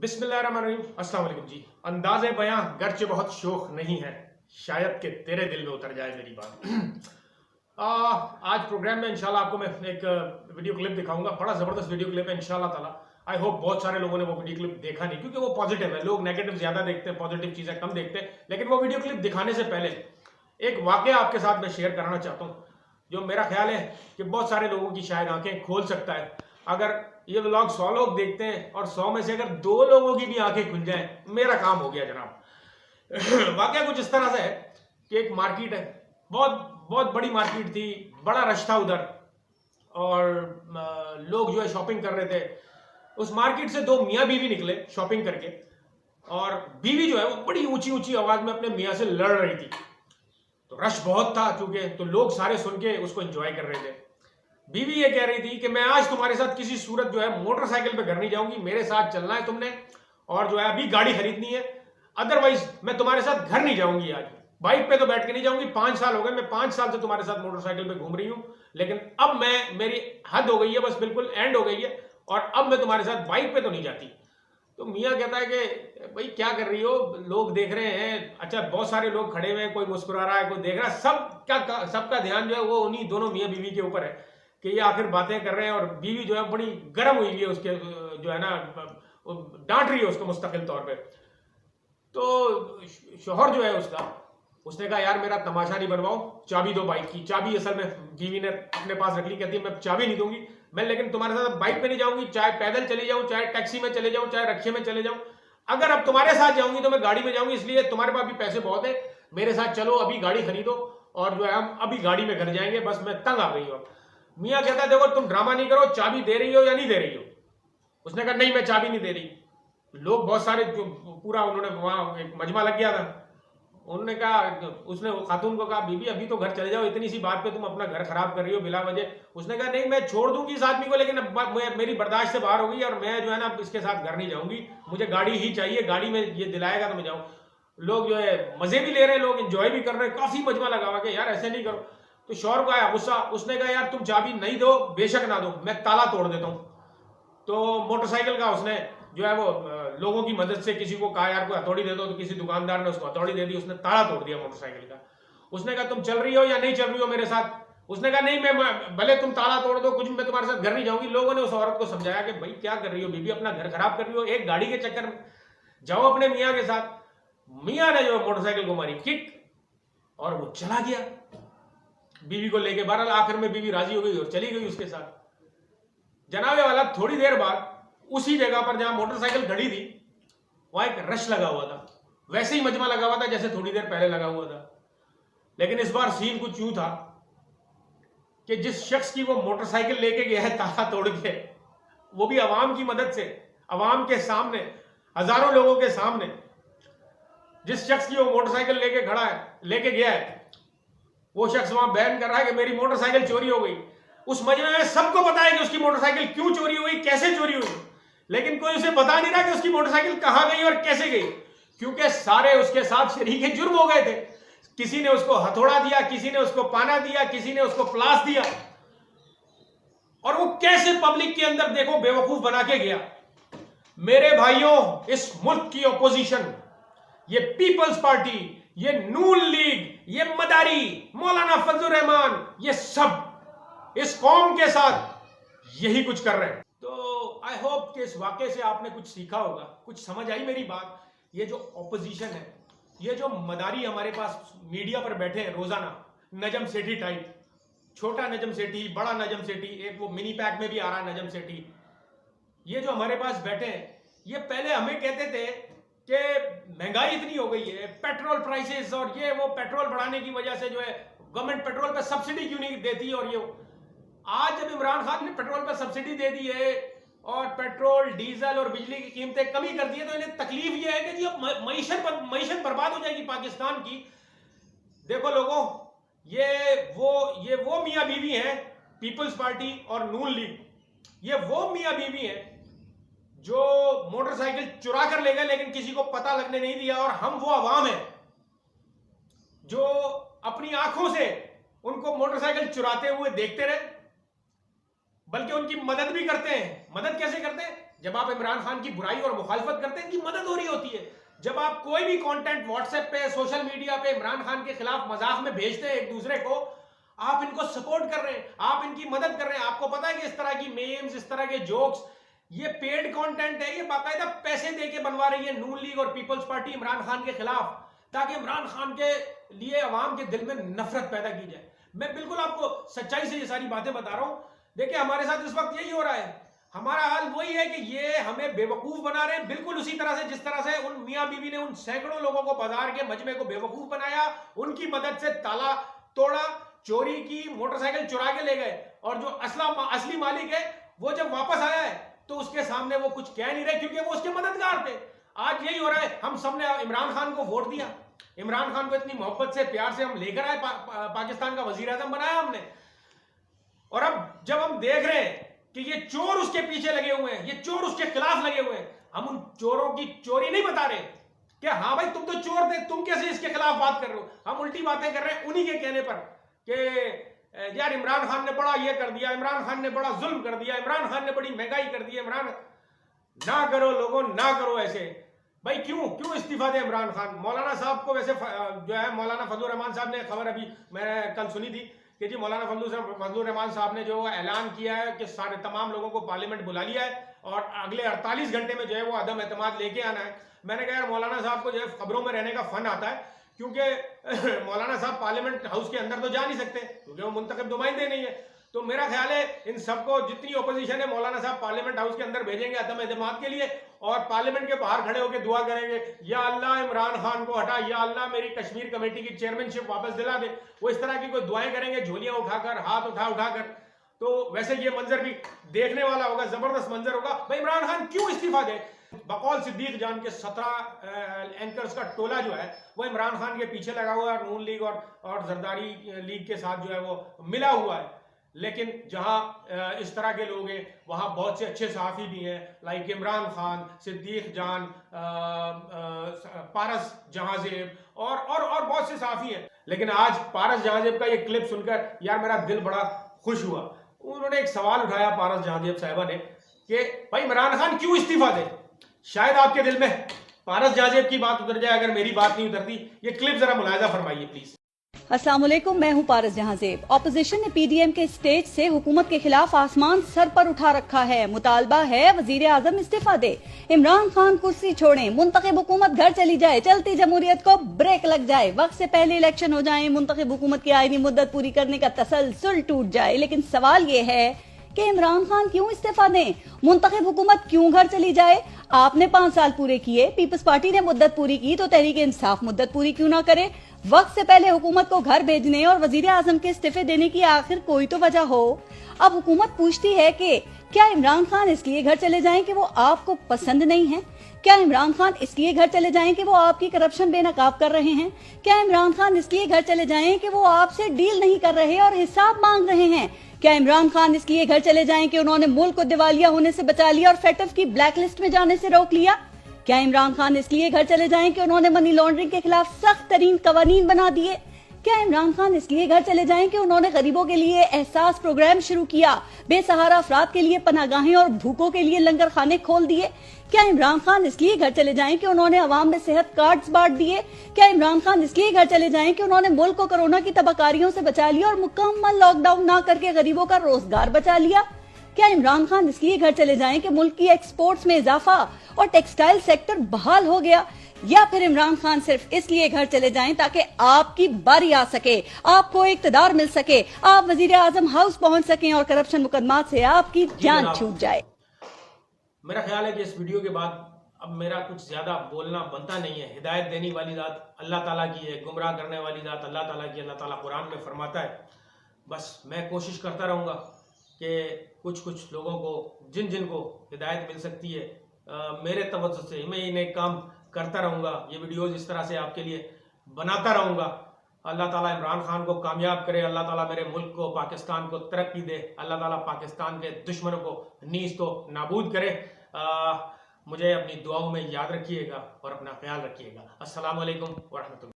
बिस्मिल्लाहिर्रहमानिर्रहीम। अस्सलाम वालेकुम जी। अंदाज़े बयां गर्चे बहुत शोख नहीं है, शायद कि तेरे दिल में उतर जाए मेरी बात। आज प्रोग्राम में इंशाल्लाह आपको मैं एक वीडियो क्लिप दिखाऊंगा। बड़ा ज़बरदस्त वीडियो क्लिप है इंशाल्लाह ताला। आई होप बहुत सारे लोगों ने वो वीडियो क्लिप देखा नहीं, क्योंकि वो पॉजिटिव है। लोग नेगेटिव ज़्यादा देखते हैं, पॉजिटिव चीज़ें कम देखते हैं। लेकिन वो वीडियो क्लिप दिखाने से पहले एक वाक़या आपके साथ मैं शेयर कराना चाहता हूँ, जो मेरा ख्याल है कि बहुत सारे लोगों की शायद आंखें खोल सकता है। अगर ये व्लॉग 100 लोग देखते हैं और 100 में से अगर 2 लोगों की भी आंखें खुल जाएं, मेरा काम हो गया जनाब। वाकया कुछ इस तरह से है कि एक मार्केट है, बहुत बहुत बड़ी मार्केट थी, बड़ा रश था उधर, और लोग जो है शॉपिंग कर रहे थे। उस मार्केट से 2 मियाँ बीवी निकले शॉपिंग करके, और बीवी जो है वो बड़ी ऊंची ऊंची आवाज में अपने मियाँ से लड़ रही थी। तो रश बहुत था चूंकि, तो लोग सारे सुन के उसको एंजॉय कर रहे थे। बीवी ये कह रही थी कि मैं आज तुम्हारे साथ किसी सूरत जो है मोटरसाइकिल पे घर नहीं जाऊंगी, मेरे साथ चलना है तुमने, और जो है अभी गाड़ी खरीदनी है, अदरवाइज मैं तुम्हारे साथ घर नहीं जाऊंगी। आज बाइक पे तो बैठ के नहीं जाऊंगी, 5 साल हो गए, मैं 5 साल से तुम्हारे साथ मोटरसाइकिल पे घूम रही हूं, लेकिन अब मेरी हद हो गई है, बस बिल्कुल एंड हो गई है, और अब मैं तुम्हारे साथ बाइक पे तो नहीं जाती। तो मियाँ कहता है कि भाई क्या कर रही हो, लोग देख रहे हैं। अच्छा, बहुत सारे लोग खड़े हुए हैं, कोई मुस्कुरा रहा है, कोई देख रहा है, सबका ध्यान जो है वो उन्हीं दोनों मियाँ बीवी के ऊपर है कि ये आखिर बातें कर रहे हैं। और बीवी जो है बड़ी गर्म हुई है, उसके जो है ना डांट रही है उसको मुस्तकिल तौर पे। तो शोहर जो है उसने कहा यार मेरा तमाशा नहीं बनवाओ, चाबी दो बाइक की। चाबी असल में बीवी ने अपने पास रख ली, कहती है मैं चाबी नहीं दूंगी, मैं लेकिन तुम्हारे साथ बाइक पे नहीं जाऊंगी, चाहे पैदल चली जाऊं, चाहे टैक्सी में चले जाऊं, चाहे रक्शे में चले जाऊं। अगर अब तुम्हारे साथ जाऊंगी तो मैं गाड़ी में जाऊंगी, इसलिए तुम्हारे पास भी पैसे बहुत है, मेरे साथ चलो, अभी गाड़ी खरीदो, और जो है हम अभी गाड़ी में घर जाएंगे, बस मैं तंग आ गई हूं। मियाँ कहता है देखो तुम ड्रामा नहीं करो, चाबी दे रही हो या नहीं दे रही हो। उसने कहा नहीं मैं चाबी नहीं दे रही। लोग बहुत सारे जो पूरा उन्होंने वहां एक मजमा लग गया था। उन्होंने कहा, उसने खातून को कहा बीबी अभी तो घर चले जाओ, इतनी सी बात पे तुम अपना घर खराब कर रही हो बिला वजह। उसने कहा नहीं मैं छोड़ दूंगी इस आदमी को, लेकिन अब मेरी बर्दाश्त से बाहर हो गई, और मैं जो है ना इसके साथ घर नहीं जाऊंगी, मुझे गाड़ी ही चाहिए, गाड़ी में ये दिलाएगा तो मैं जाऊँ। लोग जो है मजे भी ले रहे हैं, लोग एंजॉय भी कर रहे हैं, काफी मजमा लगा हुआ कि यार ऐसे नहीं करो। तो शौहर को आया गुस्सा, उसने कहा यार तुम चाबी नहीं दो, बेशक ना दो, मैं ताला तोड़ देता हूँ। तो मोटरसाइकिल का उसने जो है वो लोगों की मदद से किसी को कहा यार कोई हथौड़ी दे दो, तो किसी दुकानदार ने उसको हथौड़ी दे दी, उसने ताला तोड़ दिया मोटरसाइकिल का। उसने कहा तुम चल रही हो या नहीं चल रही हो मेरे साथ। उसने कहा नहीं मैं भले तुम ताला तोड़ दो कुछ, मैं तुम्हारे साथ घर नहीं जाऊंगी। लोगों ने उस औरत को समझाया कि भाई क्या कर रही हो बीबी, अपना घर खराब कर रही हो एक गाड़ी के चक्कर में, जाओ अपने मियाँ के साथ। मियाँ ने जो मोटरसाइकिल को मारी किक, और वो चला गया बीवी को लेके। बहरहाल आखिर में बीवी राजी हो गई और चली गई उसके साथ। जनाबे वाला थोड़ी देर बाद उसी जगह पर जहां मोटरसाइकिल खड़ी थी वहां एक रश लगा हुआ था, वैसे ही मजमा लगा हुआ था जैसे थोड़ी देर पहले लगा हुआ था। लेकिन इस बार सीन कुछ यूं था कि जिस शख्स की वो मोटरसाइकिल लेके गया है ताला तोड़ के, वो भी अवाम की मदद से, अवाम के सामने, हजारों लोगों के सामने, जिस शख्स की वो मोटरसाइकिल लेके गया है, वो शख्स वहां बयान कर रहा है कि मेरी मोटरसाइकिल चोरी हो गई। उस मजमे में सबको पता है कि उसकी मोटरसाइकिल क्यों चोरी हुई, कैसे चोरी हुई, लेकिन कोई उसे बता नहीं रहा कि उसकी मोटरसाइकिल कहां गई और कैसे गई, क्योंकि सारे उसके साथ शरीके जुर्म हो गए थे। किसी ने उसको हथौड़ा दिया, किसी ने उसको पाना दिया, किसी ने उसको प्लास दिया, और वो कैसे पब्लिक के अंदर देखो बेवकूफ बना के गया। मेरे भाइयों, इस मुल्क की ऑपोजिशन, ये पीपल्स पार्टी, ये नून लीग, ये मदारी, मौलाना फजलुर रहमान, ये सब इस कौम के साथ यही कुछ कर रहे हैं। तो आई होप कि इस वाकये से आपने कुछ सीखा होगा, कुछ समझ आई मेरी बात। ये जो ऑपोजिशन है, ये जो मदारी हमारे पास मीडिया पर बैठे हैं रोजाना, नजम सेठी टाइप, छोटा नजम सेठी, बड़ा नजम सेठी, एक वो मिनी पैक में भी आ रहा है नजम सेठी, ये जो हमारे पास बैठे हैं, ये पहले हमें कहते थे कि महंगाई इतनी हो गई है, पेट्रोल प्राइसेस, और ये वो पेट्रोल बढ़ाने की वजह से जो है गवर्नमेंट पेट्रोल पे सब्सिडी क्यों नहीं देती। और ये आज जब इमरान खान ने पेट्रोल पे सब्सिडी दे दी है और पेट्रोल, डीजल और बिजली की कीमतें कमी कर दी है, तो इन्हें तकलीफ ये है कि जी अब मईशत बर्बाद हो जाएगी पाकिस्तान की। देखो लोगों, ये वो मियाँ बीवी हैं, पीपल्स पार्टी और नून लीग, ये वो मियाँ बीवी हैं जो मोटरसाइकिल चुरा कर ले गए लेकिन किसी को पता लगने नहीं दिया। और हम वो अवाम हैं जो अपनी आंखों से उनको मोटरसाइकिल चुराते हुए देखते रहे, बल्कि उनकी मदद भी करते हैं। मदद कैसे करते हैं? जब आप इमरान खान की बुराई और मुखालफत करते हैं, इनकी मदद हो रही होती है। जब आप कोई भी कंटेंट व्हाट्सएप पे, सोशल मीडिया पे इमरान खान के खिलाफ मजाक में भेजते हैं एक दूसरे को, आप इनको सपोर्ट कर रहे हैं, आप इनकी मदद कर रहे हैं। आपको पता है कि इस तरह की मेम्स, इस तरह के जोक्स, ये पेड कंटेंट है, ये बाकायदा पैसे देके बनवा रही है नून लीग और पीपल्स पार्टी इमरान खान के खिलाफ, ताकि इमरान खान के लिए अवाम के दिल में नफरत पैदा की जाए। मैं बिल्कुल आपको सच्चाई से ये सारी बातें बता रहा हूं। देखिए, हमारे साथ इस वक्त यही हो रहा है। हमारा हाल वही है कि ये हमें बेवकूफ बना रहे हैं, बिल्कुल उसी तरह से जिस तरह से उन मियां बीवी ने उन सैकड़ों लोगों को बाजार के मजमे को बेवकूफ बनाया, उनकी मदद से ताला तोड़ा, चोरी की, मोटरसाइकिल चुरा के ले गए, और जो असली मालिक है वो जब वापस आया है तो उसके सामने वो कुछ कह नहीं रहे, क्योंकि वो उसके मददगार थे। आज यही हो रहा है। हम सबने इमरान खान को वोट दिया, इमरान खान को इतनी मोहब्बत से, प्यार से हम लेकर आए, पाकिस्तान का वजीर आजम बनाया हमने, और अब जब हम देख रहे हैं कि ये चोर उसके पीछे लगे हुए हैं, ये चोर उसके खिलाफ लगे हुए हैं, हम उन चोरों की चोरी नहीं बता रहे कि हाँ भाई तुम तो चोर थे, तुम कैसे इसके खिलाफ बात कर रहे हो। हम उल्टी बातें कर रहे हैं उन्हीं के कहने पर कि यार इमरान खान ने बड़ा ये कर दिया, इमरान खान ने बड़ा जुल्म कर दिया, इमरान खान ने बड़ी महंगाई कर दी। इमरान ना करो लोगों, ना करो ऐसे। भाई क्यों इस्तीफा दे इमरान खान। मौलाना साहब को वैसे जो है, मौलाना फजलुर रहमान साहब ने खबर अभी मैंने कल सुनी थी कि जी मौलाना फजलुर रहमान साहब ने जो ऐलान किया है कि सारे तमाम लोगों को पार्लियामेंट बुला लिया है और अगले 48 घंटे में जो है वो अदम एतमाद लेके आना है। मैंने कहा यार मौलाना साहब को जो है खबरों में रहने का फन आता है, क्योंकि मौलाना साहब पार्लियामेंट हाउस के अंदर तो जा नहीं सकते क्योंकि वो मुंतखब नुमाइंदे नहीं है। तो मेरा ख्याल है इन सबको, जितनी ओपोजिशन है, मौलाना साहब पार्लियामेंट हाउस के अंदर भेजेंगे अदम एतमाद के लिए, और पार्लियामेंट के बाहर खड़े होकर दुआ करेंगे, या अल्लाह इमरान खान को हटा, या अल्लाह मेरी कश्मीर कमेटी की चेयरमैनशिप वापस दिला दे। वो इस तरह की कोई दुआएं करेंगे, झोलियां उठाकर, हाथ उठाकर। तो वैसे ये मंजर भी देखने वाला होगा, जबरदस्त मंजर होगा। भाई इमरान खान क्यों इस्तीफा दे। बकौल सिद्दीक जान के 17 एंकर्स का टोला जो है वो इमरान खान के पीछे लगा हुआ है, नून लीग और जरदारी लीग के साथ जो है वो मिला हुआ है। लेकिन जहां इस तरह के लोग हैं वहां बहुत से अच्छे सहाफ़ी भी हैं, लाइक इमरान खान, सिद्दीक जान, पारस जहांजेब और बहुत से सहाफ़ी हैं। लेकिन आज पारस जहांजेब का ये क्लिप सुनकर यार मेरा दिल बड़ा खुश हुआ। उन्होंने एक सवाल उठाया, पारस जहांजेब साहिबा ने, कि भाई इमरान खान क्यों इस्तीफा दे। शायद आपके दिल में पारस जहांजेब की बात उतर जाए, अगर मेरी बात नहीं उतरती। ये क्लिप जरा मुलाहिजा फरमाइए प्लीज। अस्सलाम वालेकुम, मैं हूं पारस जहांजेब। ऑपोजिशन ने पीडीएम के स्टेज से हुकूमत के खिलाफ आसमान सर पर उठा रखा है। मुतालबा है वजीर आजम इस्तीफा दे, इमरान खान कुर्सी छोड़ें, मुंतखब हुकूमत घर चली जाए, चलती जमहूरियत को ब्रेक लग जाए, वक्त से पहले इलेक्शन हो जाए, मुंतखब हुकूमत की आईनी मुद्दत पूरी करने का तसलसल टूट जाए। लेकिन सवाल ये है कि इमरान खान क्यों इस्तीफा दें, मुंतखब हुकूमत क्यों घर चली जाए। आपने 5 साल पूरे किए, पीपल्स पार्टी ने मुद्दत पूरी की, तो तहरीक इंसाफ मुद्दत पूरी क्यों ना करे। वक्त से पहले हुकूमत को घर भेजने और वजीर आजम के इस्तीफे देने की आखिर कोई तो वजह हो। अब हुकूमत पूछती है कि क्या इमरान खान इसलिए घर चले जाएं कि वो आपको पसंद नहीं है? क्या इमरान खान इसलिए घर चले जाएं कि वो आपकी करप्शन बेनकाब कर रहे हैं? क्या इमरान खान इसलिए घर चले जाएं कि वो आपसे डील नहीं कर रहे और हिसाब मांग रहे हैं? क्या इमरान खान इसलिए घर चले जाएं कि उन्होंने मुल्क को दिवालिया होने से बचा लिया और फेटफ की ब्लैकलिस्ट में जाने से रोक लिया? क्या इमरान खान इसलिए घर चले जाएं कि उन्होंने मनी लॉन्ड्रिंग के खिलाफ सख्त तरीन कवानीन बना दिए? क्या इमरान खान इसलिए घर चले जाएं कि उन्होंने गरीबों के लिए एहसास प्रोग्राम शुरू किया, बेसहारा अफराद के लिए पनागाहें और भूखों के लिए लंगर खाने खोल दिए? क्या इमरान खान इसलिए घर चले जाएं कि उन्होंने अवाम में सेहत कार्ड्स बांट दिए? क्या इमरान खान इसलिए घर चले जाएं कि उन्होंने मुल्क को कोरोना की तबाहकारियों से बचा लिया और मुकम्मल लॉकडाउन ना करके गरीबों का रोजगार बचा लिया? क्या इमरान खान इसलिए घर चले जाएं कि मुल्क की एक्सपोर्ट्स में इजाफा और टेक्सटाइल सेक्टर बहाल हो गया? या फिर इमरान खान सिर्फ इसलिए घर चले जाएं ताकि आपकी बारी आ सके, आपको इक्तदार मिल सके, आप वजीर आजम हाउस पहुंच सकें और करप्शन मुकदमात से आपकी जान छूट जाए? मेरा ख्याल है कि इस वीडियो के बाद अब मेरा कुछ ज्यादा बोलना बनता नहीं है। हिदायत देने वाली जात अल्लाह ताला की है, गुमराह करने वाली जात अल्लाह ताला की। अल्लाह ताला कुरान में फरमाता है। बस मैं कोशिश करता रहूँगा कि कुछ लोगों को, जिन को हिदायत मिल सकती है मेरे तवज्जुह से, मैं इन्हें काम करता रहूँगा। ये वीडियोज़ इस तरह से आपके लिए बनाता रहूँगा। अल्लाह ताला इमरान खान को कामयाब करे, अल्लाह ताला मेरे मुल्क को, पाकिस्तान को तरक्की दे, अल्लाह ताला पाकिस्तान के दुश्मनों को नीज़ तो नाबूद करे। मुझे अपनी दुआओं में याद रखिएगा और अपना ख्याल रखिएगा। अस्सलाम वालेकुम व रहमतुल्लाह।